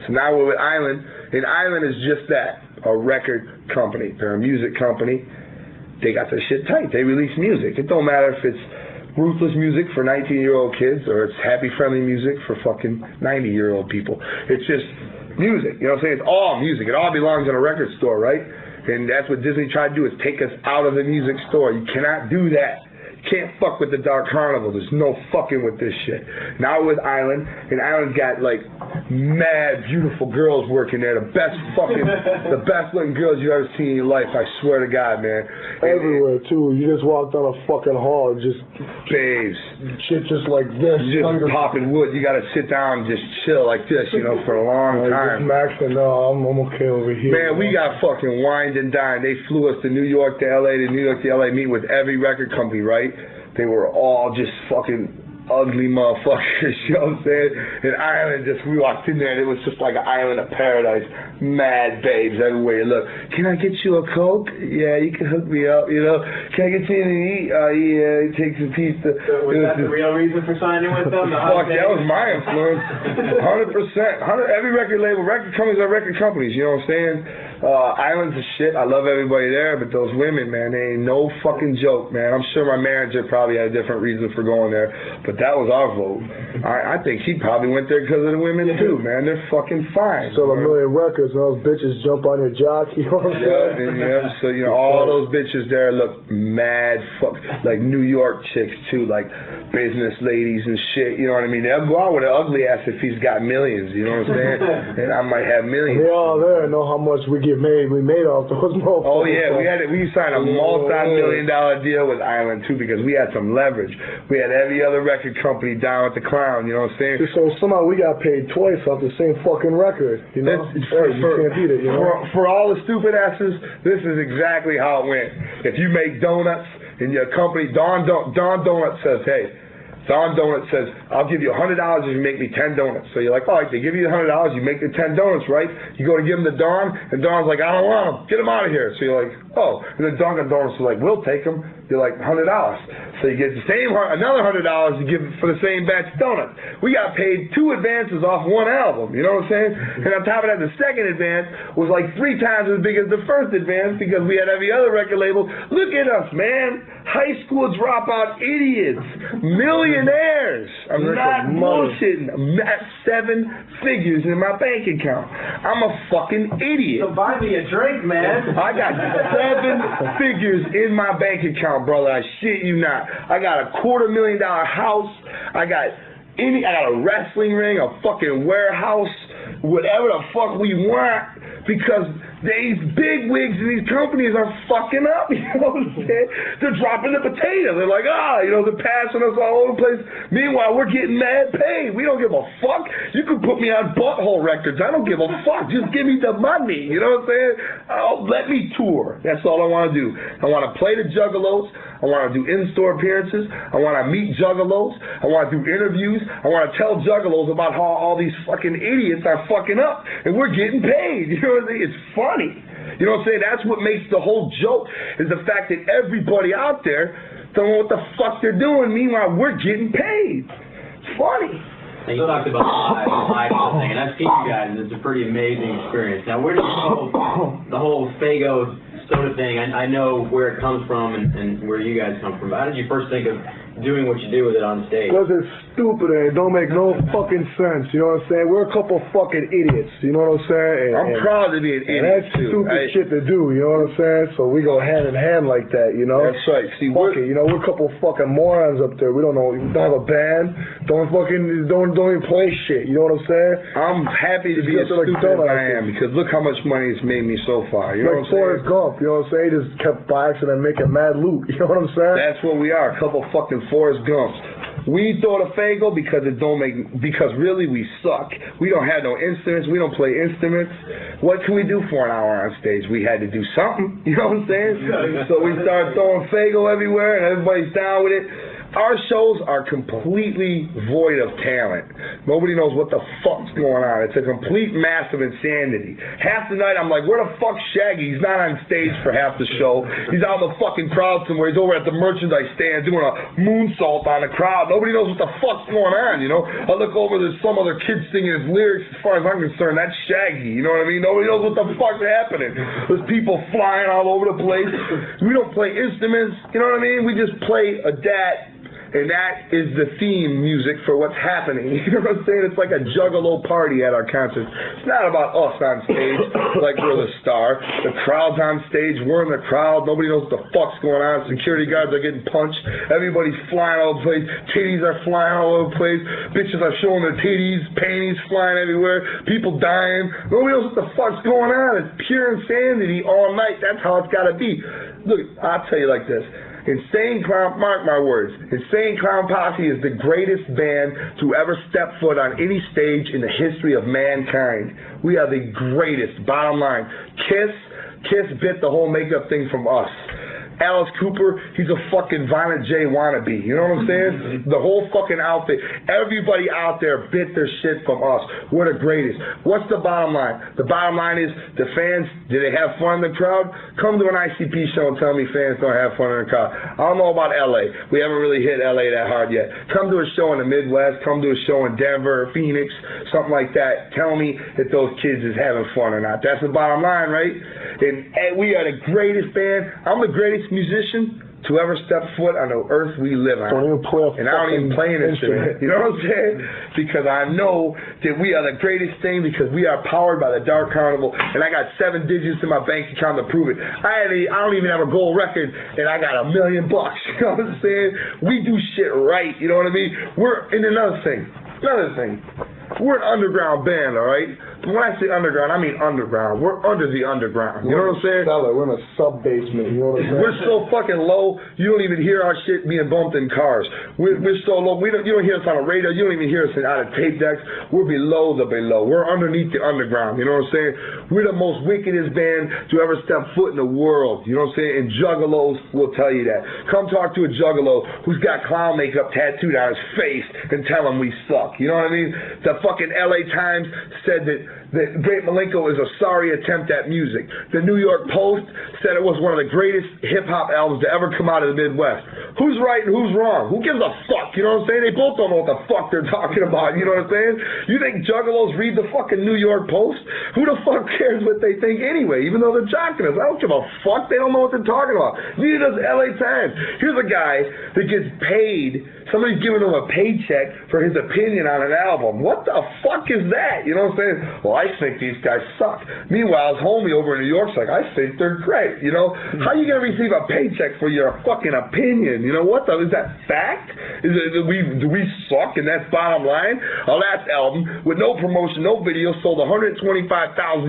So now we're with Island. And Island is just that, a record company. They're a music company. They got their shit tight. They release music. It don't matter if it's ruthless music for 19-year-old kids or it's happy, friendly music for fucking 90-year-old people. It's just music. You know what I'm saying? It's all music. It all belongs in a record store, right? And that's what Disney tried to do, is take us out of the music store. You cannot do that. Can't fuck with the Dark Carnival. There's no fucking with this shit. Now with Island, and Island's got like mad beautiful girls working there. The best looking girls you've ever seen in your life. I swear to God, man. Everywhere too. You just walk down a fucking hall, just babes. Shit just like this. Just popping wood. You gotta sit down and just chill like this, you know, for a long time. Maxing, no, I'm okay over here. Man, we got fucking wined and dined. They flew us to New York to LA, to New York to LA, meet with every record company, right? They were all just fucking ugly motherfuckers, you know what I'm saying? And Ireland, we walked in there and it was just like an island of paradise. Mad babes everywhere you look. Can I get you a Coke? Yeah, you can hook me up, you know? Can I get you anything to eat? Yeah, take some pizza. So was that the real reason for signing with them? Fuck, that was my influence. 100%. Every record label, record companies are record companies, you know what I'm saying? Island's a shit. I love everybody there, but those women, man, they ain't no fucking joke, man. I'm sure my manager probably had a different reason for going there, but that was our vote. I think he probably went there because of the women too, man. They're fucking fine. Sell a million records and those bitches jump on your jock, you know what I'm saying? Yeah, so, you know, all those bitches there look mad like New York chicks too, like business ladies and shit, you know what I mean? They'll go out with an ugly ass if he's got millions, you know what I'm saying? And I might have millions. They're all there and know how much we made off those motherfuckers. Oh yeah, we signed a multi-million-dollar deal with Island too because we had some leverage. We had every other record company down with the clown, you know what I'm saying? So somehow we got paid twice off the same fucking record, you know? You can't beat it, you know? For all the stupid asses, this is exactly how it went. If you make donuts in your company, Don Donuts says, hey, Don Donuts says, I'll give you $100 if you make me 10 donuts. So you're like, all right, they give you the $100, you make the 10 donuts, right? You go to give them to Don, and Don's like, I don't want them. Get them out of here. So you're like, oh. And then Dunkin' Donuts is like, we'll take them. You're like, $100. So you get the same, another $100 you give for the same batch of donuts. We got paid 2 advances off 1 album, you know what I'm saying? And on top of that, the second advance was like 3 times as big as the first advance because we had every other record label. Look at us, man. High school dropout idiots. Millionaires. I'm not bullshitting. I'm at 7 figures in my bank account. I'm a fucking idiot. So buy me a drink, man. I got 7 figures in my bank account, brother. I shit you not. I got a $250,000 house. I got a wrestling ring, a fucking warehouse, whatever the fuck we want, because these big wigs in these companies are fucking up, you know what I'm saying? They're dropping the potato. They're like, you know, they're passing us all over the place. Meanwhile, we're getting mad paid. We don't give a fuck. You can put me on Butthole Records. I don't give a fuck. Just give me the money, you know what I'm saying? Let me tour. That's all I want to do. I want to play the Juggalos. I want to do in-store appearances. I want to meet Juggalos. I want to do interviews. I want to tell Juggalos about how all these fucking idiots are fucking up, and we're getting paid. You know what I'm saying? It's funny. You know what I'm saying? That's what makes the whole joke, is the fact that everybody out there don't know what the fuck they're doing. Meanwhile, we're getting paid. It's funny. Now, you talked about the live thing, and I've seen you guys, and it's a pretty amazing experience. Now, where did the whole Faygo soda thing, I know where it comes from and where you guys come from, but how did you first think of doing what you do with it on stage? Because it's stupid and it don't make no fucking sense, you know what I'm saying? We're a couple fucking idiots, you know what I'm saying? I'm proud to be an idiot, that's too. Stupid shit to do, you know what I'm saying? So we go hand in hand like that, you know? That's right. See, you know, we're a couple fucking morons up there. We don't know, we don't have a band, don't even play shit, you know what I'm saying? I'm happy to be as stupid as I am, because look how much money it's made me so far, you know what I'm saying? Forrest Gump, you know what I'm saying? He just kept by accident making mad loot, you know what I'm saying? That's what we are, a couple fucking Forrest Gumps. We thought of Faygo because because really we suck. We don't have no instruments. We don't play instruments. What can we do for an hour on stage? We had to do something. You know what I'm saying? So we started throwing Faygo everywhere, and everybody's down with it. Our shows are completely void of talent. Nobody knows what the fuck's going on. It's a complete mass of insanity. Half the night I'm like, where the fuck's Shaggy? He's not on stage for half the show. He's out in the fucking crowd somewhere. He's over at the merchandise stand doing a moonsault on the crowd. Nobody knows what the fuck's going on, you know? I look over, there's some other kid singing his lyrics. As far as I'm concerned, that's Shaggy. You know what I mean? Nobody knows what the fuck's happening. There's people flying all over the place. We don't play instruments. You know what I mean? We just play a dat And that is the theme music for what's happening. You know what I'm saying? It's like a juggalo party at our concerts. It's not about us on stage like we're the star. The crowd's on stage. We're in the crowd. Nobody knows what the fuck's going on. Security guards are getting punched. Everybody's flying all over the place. Titties are flying all over the place. Bitches are showing their titties. Panties flying everywhere. People dying. Nobody knows what the fuck's going on. It's pure insanity all night. That's how it's got to be. Look, I'll tell you like this. Insane Clown, mark my words, Insane Clown Posse is the greatest band to ever step foot on any stage in the history of mankind. We are the greatest, bottom line. Kiss bit the whole makeup thing from us. Alice Cooper, he's a fucking Violent J wannabe. You know what I'm saying? The whole fucking outfit. Everybody out there bit their shit from us. We're the greatest. What's the bottom line? The bottom line is, the fans, do they have fun in the crowd? Come to an ICP show and tell me fans don't have fun in the crowd. I don't know about LA. We haven't really hit LA that hard yet. Come to a show in the Midwest. Come to a show in Denver or Phoenix, something like that. Tell me if those kids is having fun or not. That's the bottom line, right? And we are the greatest band. I'm the greatest musician to ever step foot on the earth we live on. Don't even play a and I don't even play an instrument. You know what I'm saying? Because I know that we are the greatest thing, because we are powered by the Dark Carnival, and I got 7 digits in my bank account to prove it. I don't even have a gold record, and I got $1 million. You know what I'm saying? We do shit right. You know what I mean? Another thing. We're an underground band, all right? But when I say underground, I mean underground. We're under the underground. You know what I'm saying? We're in a sub-basement. You know what I'm saying? We're so fucking low, you don't even hear our shit being bumped in cars. We're so low, you don't hear us on the radio, you don't even hear us out of tape decks. We're below the below. We're underneath the underground. You know what I'm saying? We're the most wickedest band to ever step foot in the world. You know what I'm saying? And juggalos will tell you that. Come talk to a juggalo who's got clown makeup tattooed on his face and tell him we suck. You know what I mean? The fucking LA Times said that Great Milenko is a sorry attempt at music. The New York Post said it was one of the greatest hip-hop albums to ever come out of the Midwest. Who's right and who's wrong? Who gives a fuck? You know what I'm saying? They both don't know what the fuck they're talking about. You know what I'm saying? You think juggalos read the fucking New York Post? Who the fuck cares what they think anyway, even though they're jocking us? I don't give a fuck. They don't know what they're talking about. Neither does LA Times. Here's a guy that gets paid. Somebody's giving him a paycheck for his opinion on an album. What the fuck is that? You know what I'm saying? Well, I think these guys suck. Meanwhile, his homie over in New York's like, I think they're great. You know? How are you going to receive a paycheck for your fucking opinion? You know what? Is that fact? Do we suck and that's bottom line? Our last album, with no promotion, no video, sold 125,000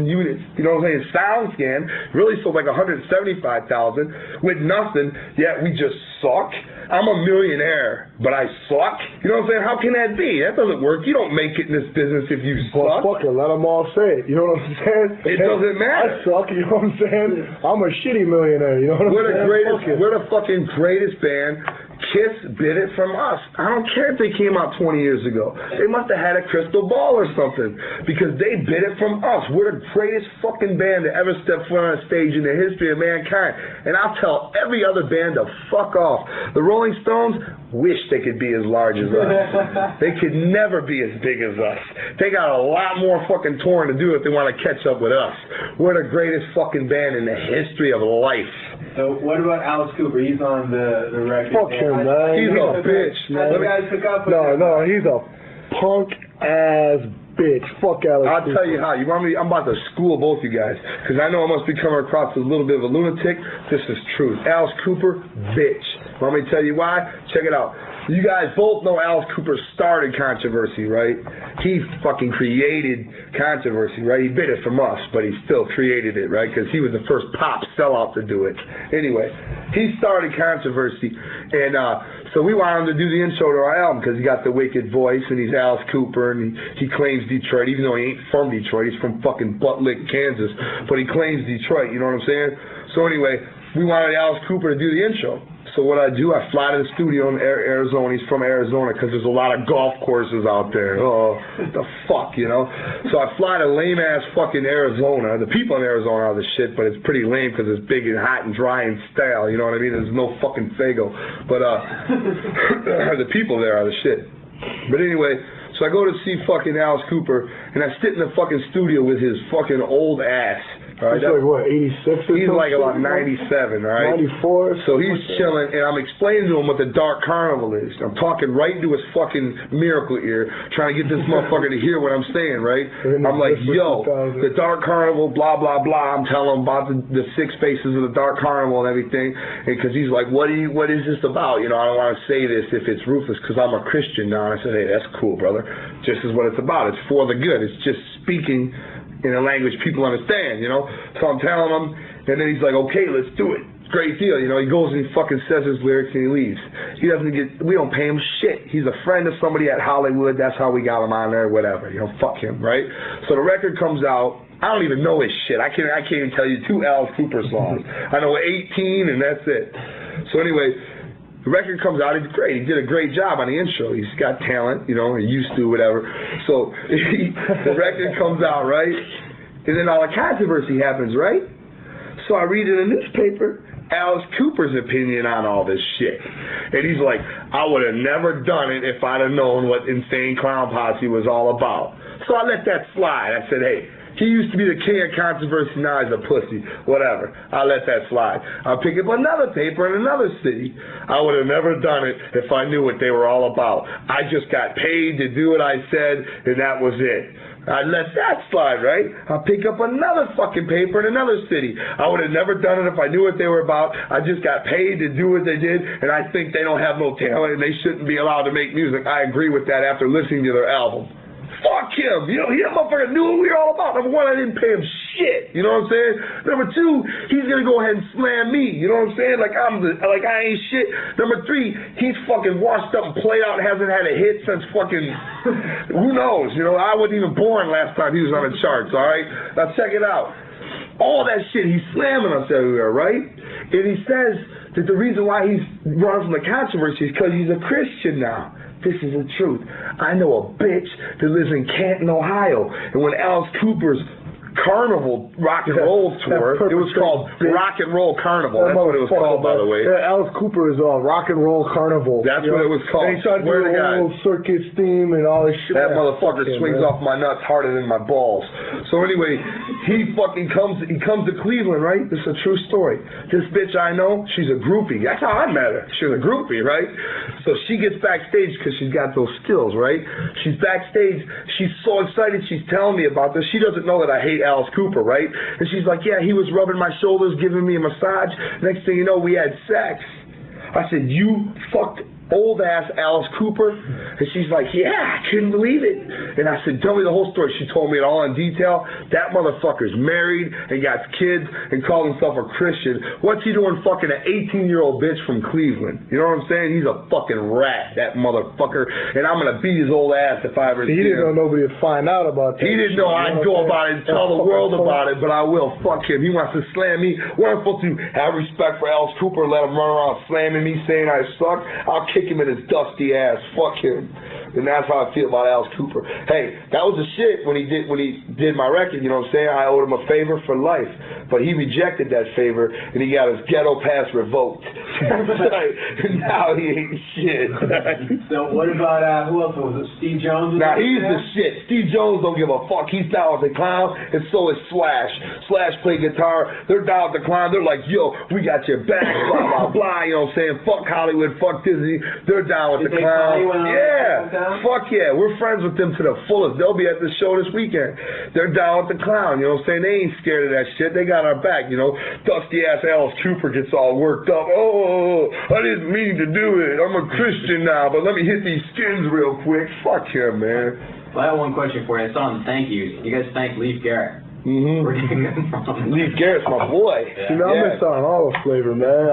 units. You know what I'm saying? SoundScan really sold like 175,000 with nothing, yet we just suck. I'm a millionaire, but I suck. You know what I'm saying? How can that be? That doesn't work. You don't make it in this business if you suck. Well, fuck it. Let them all say it. You know what I'm saying? It doesn't matter. I suck. You know what I'm saying? I'm a shitty millionaire. You know what I'm saying? We're the fucking greatest band. Kiss bit it from us. I don't care if they came out 20 years ago. They must have had a crystal ball or something, because they bit it from us. We're the greatest fucking band to ever step foot on a stage in the history of mankind. And I'll tell every other band to fuck off. The Rolling Stones wish they could be as large as us. They could never be as big as us. They got a lot more fucking touring to do if they want to catch up with us. We're the greatest fucking band in the history of life. So what about Alice Cooper? He's on the record. Fuck him, man. He's a bitch, man. How do you guys pick up with him? No, he's a punk ass bitch. Fuck Alice I'll Cooper. tell you how. You want me? I'm about to school both you guys, because I know I must be coming across as a little bit of a lunatic. This is truth. Alice Cooper, bitch. Want me to tell you why? Check it out. You guys both know Alice Cooper started controversy, right? He fucking created controversy, right? He bit it from us, but he still created it, right? Because he was the first pop sellout to do it. Anyway, he started controversy, and so we wanted him to do the intro to our album because he got the wicked voice, and he's Alice Cooper, and he claims Detroit, even though he ain't from Detroit. He's from fucking Butt Lick, Kansas, but he claims Detroit, you know what I'm saying? So anyway, we wanted Alice Cooper to do the intro. So what I do, I fly to the studio in Arizona. He's from Arizona because there's a lot of golf courses out there. Oh, what the fuck, you know? So I fly to lame-ass fucking Arizona. The people in Arizona are the shit, but it's pretty lame because it's big and hot and dry and stale, you know what I mean? There's no fucking Fago. But the people there are the shit. But anyway, so I go to see fucking Alice Cooper, and I sit in the fucking studio with his fucking old ass. All right, He's like what, 86 or he's like about something? 97, all right? 94. So he's chilling, and I'm explaining to him what the dark carnival is. I'm talking right into his fucking miracle ear, trying to get this motherfucker to hear what I'm saying, right? I'm like, yo, the dark carnival, blah, blah, blah. I'm telling him about the 6 faces of the dark carnival and everything, because he's like, what is this about? You know, I don't want to say this if it's ruthless, because I'm a Christian now. And I said, hey, that's cool, brother. This is what it's about. It's for the good. It's just speaking in a language people understand, you know? So I'm telling him, and then he's like, okay, let's do it. Great deal, you know? He goes and he fucking says his lyrics and he leaves. We don't pay him shit. He's a friend of somebody at Hollywood. That's how we got him on there, whatever. You know, fuck him, right? So the record comes out. I don't even know his shit. I can't even tell you 2 Alice Cooper songs. I know 18 and that's it. So anyway, the record comes out, he's great. He did a great job on the intro. He's got talent, you know, he used to, whatever. So the record comes out, right? And then all the controversy happens, right? So I read in the newspaper Alice Cooper's opinion on all this shit. And he's like, I would have never done it if I'd have known what Insane Clown Posse was all about. So I let that slide. I said, hey, he used to be the king of controversy, now he's a pussy. Whatever. I let that slide. I'll pick up another paper in another city. I would have never done it if I knew what they were all about. I just got paid to do what I said, and that was it. I let that slide, right? I'll pick up another fucking paper in another city. I would have never done it if I knew what they were about. I just got paid to do what they did, and I think they don't have no talent and they shouldn't be allowed to make music. I agree with that after listening to their album. Fuck him. You know, that motherfucker knew what we were all about. Number 1, I didn't pay him shit. You know what I'm saying? Number 2, he's gonna go ahead and slam me. You know what I'm saying? Like I ain't shit. Number 3, he's fucking washed up and played out and hasn't had a hit since fucking who knows? You know, I wasn't even born last time he was on the charts. All right, now check it out. All that shit, he's slamming us everywhere, right? And he says that the reason why he's running from the controversy is because he's a Christian now. This is the truth. I know a bitch that lives in Canton, Ohio, and when Alice Cooper's Carnival rock and roll tour, it was called Rock and Roll Carnival. That's what it was called, by the way. Yeah, Alice Cooper is Rock and Roll Carnival. That's what it was called. And he tried to do a whole circus theme and all this shit. That motherfucker swings off my nuts harder than my balls. So anyway, he comes to Cleveland, right? This is a true story. This bitch I know, she's a groupie. That's how I met her. She was a groupie, right? So she gets backstage because she's got those skills, right? She's backstage. She's so excited. She's telling me about this. She doesn't know that I hate Alice Cooper, right? And she's like, yeah, he was rubbing my shoulders, giving me a massage. Next thing you know, we had sex. I said, you fucked old ass Alice Cooper? And she's like, yeah, I couldn't believe it. And I said, tell me the whole story. She told me it all in detail. That motherfucker's married and got kids and called himself a Christian. What's he doing fucking an 18-year-old bitch from Cleveland? You know what I'm saying? He's a fucking rat, that motherfucker. And I'm going to beat his old ass if I ever see him. He didn't know nobody would find out about that. He didn't know I'd go about it and tell the world about it, but I will. Fuck him. He wants to slam me. What am I supposed to have respect for Alice Cooper and let him run around slamming me, saying I suck? I'll kick him in his dusty ass. Fuck him. And that's how I feel about Alice Cooper. Hey, that was the shit when he did my record, you know what I'm saying? I owed him a favor for life. But he rejected that favor and he got his ghetto pass revoked. Now he ain't shit. So what about who else was it? Steve Jones? Now he's the shit. Steve Jones don't give a fuck. He's down with the clown, and so is Slash. Slash play guitar. They're down with the clown. They're like, yo, we got your back, blah, blah, blah. You know what I'm saying? Fuck Hollywood, fuck Disney. They're down with the clown. Yeah. Fuck yeah. We're friends with them to the fullest. They'll be at the show this weekend. They're down with the clown. You know what I'm saying? They ain't scared of that shit. They got our back, you know. Dusty ass Alice Cooper gets all worked up. Oh, I didn't mean to do it. I'm a Christian now, but let me hit these skins real quick. Fuck him, man. Well, I have one question for you. I saw him thank you. You guys thank Leif Garrett. Where did you get from? Leif Garrett's my boy. Yeah. You know, I missed out on all the flavor, man.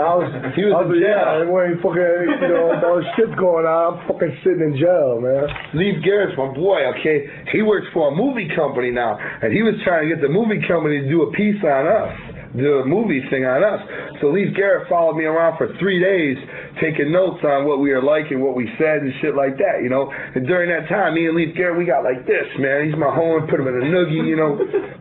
He was in jail. When fucking, you know, all this shit's going on, I'm fucking sitting in jail, man. Leif Garrett's my boy, okay? He works for a movie company now, and he was trying to get the movie company to do a piece on us, the movie thing on us. So Leif Garrett followed me around for 3 days, taking notes on what we were like and what we said and shit like that, you know. And during that time, me and Leif Garrett, we got like this, man. He's my homie, put him in a noogie, you know,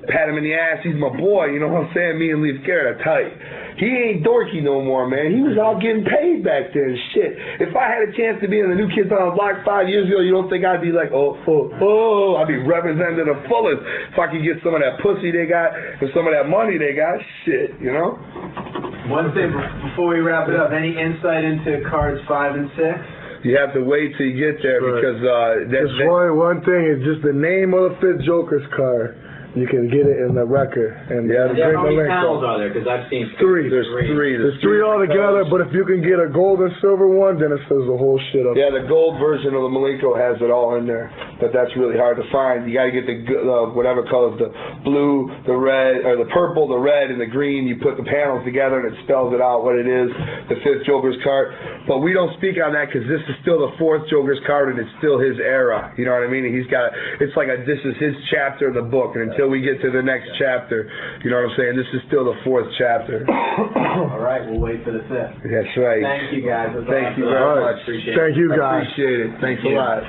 pat him in the ass. He's my boy, you know what I'm saying? Me and Leif Garrett are tight. He ain't dorky no more, man. He was out getting paid back then. Shit. If I had a chance to be in the New Kids on the Block 5 years ago, you don't think I'd be like, I'd be representing the fullest if I could get some of that pussy they got and some of that money they got. Shit, you know? One thing before we wrap it up, any insight into cards 5 and 6? You have to wait till you get there because just one thing is just the name of the fifth Joker's card. You can get it in the record. And how many panels are there? Because I've seen three. There's three. There's three altogether, but if you can get a gold and silver one, then it says the whole shit up. Yeah, the gold version of the Malenko has it all in there, but that's really hard to find. You got to get the whatever colors, the blue, the red, or the purple, the red, and the green. You put the panels together, and it spells it out what it is, the fifth Joker's card. But we don't speak on that because this is still the fourth Joker's card, and it's still his era. You know what I mean? And he's got, it's like this is his chapter of the book, and until we get to the next chapter, you know what I'm saying? This is still the fourth chapter. All right, we'll wait for the fifth. That's right. Thank you, guys. Thank you very much. Thank you, guys. Appreciate it. Thanks a lot.